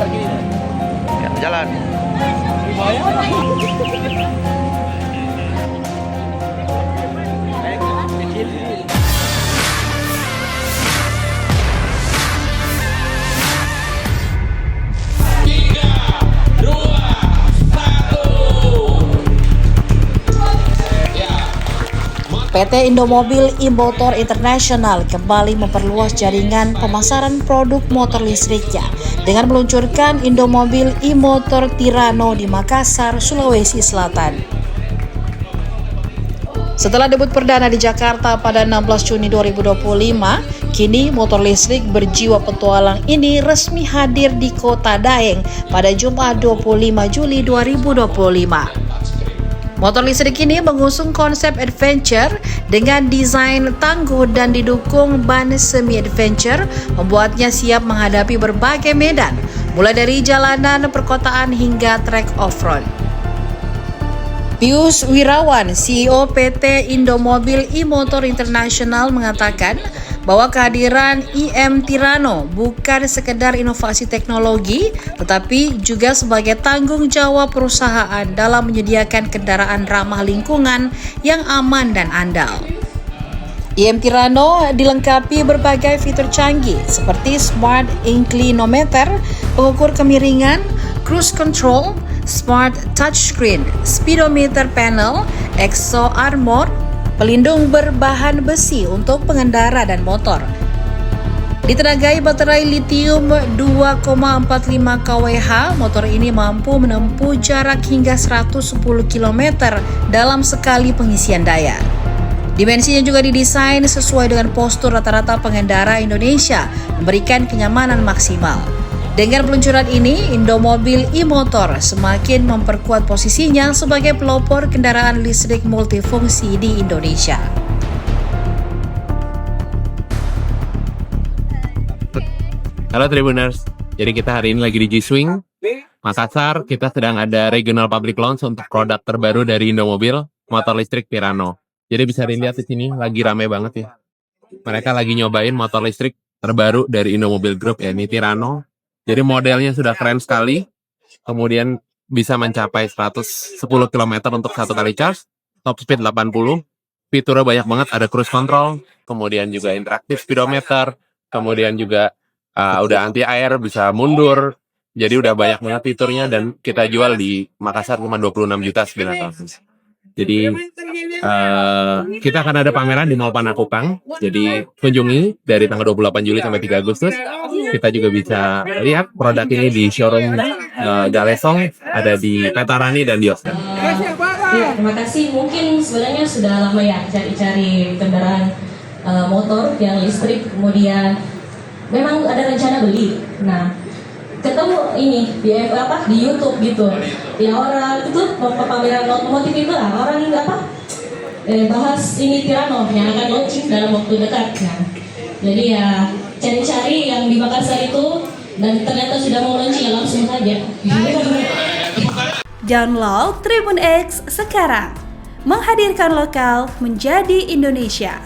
Ya, jalan. PT Indomobil e-Motor International kembali memperluas jaringan pemasaran produk motor listriknya dengan meluncurkan Indomobil e-Motor Tirano di Makassar, Sulawesi Selatan. Setelah debut perdana di Jakarta pada 16 Juni 2025, kini motor listrik berjiwa petualang ini resmi hadir di Kota Daeng pada Jumat 25 Juli 2025. Motor listrik ini mengusung konsep adventure dengan desain tangguh dan didukung ban semi-adventure, membuatnya siap menghadapi berbagai medan, mulai dari jalanan perkotaan hingga trek off-road. Pius Wirawan, CEO PT Indomobil e-Motor International mengatakan bahwa kehadiran IM Tirano bukan sekedar inovasi teknologi, tetapi juga sebagai tanggung jawab perusahaan dalam menyediakan kendaraan ramah lingkungan yang aman dan andal. IM Tirano dilengkapi berbagai fitur canggih seperti Smart Inclinometer, pengukur kemiringan, cruise control, Smart Touchscreen, Speedometer Panel, Exo Armor, pelindung berbahan besi untuk pengendara dan motor. Ditenagai baterai litium 2,45 kWh, motor ini mampu menempuh jarak hingga 110 km dalam sekali pengisian daya. Dimensinya juga didesain sesuai dengan postur rata-rata pengendara Indonesia, memberikan kenyamanan maksimal. Dengan peluncuran ini, Indomobil e-Motor semakin memperkuat posisinya sebagai pelopor kendaraan listrik multifungsi di Indonesia. Halo Tribuners, jadi kita hari ini lagi di G-Swing, Makassar. Kita sedang ada regional public launch untuk produk terbaru dari Indomobil, motor listrik Tirano. Jadi bisa dilihat di sini lagi rame banget ya. Mereka lagi nyobain motor listrik terbaru dari Indomobil Group, yakni Tirano. Jadi modelnya sudah keren sekali, kemudian bisa mencapai 110 km untuk satu kali charge, top speed 80, fiturnya banyak banget, ada cruise control, kemudian juga interaktif speedometer, kemudian juga udah anti air, bisa mundur, jadi udah banyak banget fiturnya dan kita jual di Makassar cuma 26 juta sebenarnya. Jadi kita akan ada pameran di Mall Panakukang, jadi kunjungi dari tanggal 28 Juli sampai 3 Agustus. Kita juga bisa lihat produk ini di showroom Galesong, ada di Petarani dan di Oscar. Ya, terima kasih. Mungkin sebenarnya sudah lama ya cari-cari kendaraan motor yang listrik, kemudian memang ada rencana beli. Nah, ketemu ini di YouTube gitu. Ya orang itu pameran otomotif itu lah, orang ini bahas ini Tirano yang akan launching dalam waktu dekat. Nah, jadi ya cari-cari yang di Makassar itu dan ternyata sudah mau launching, ya langsung saja. Download Tribun X sekarang, menghadirkan lokal menjadi Indonesia.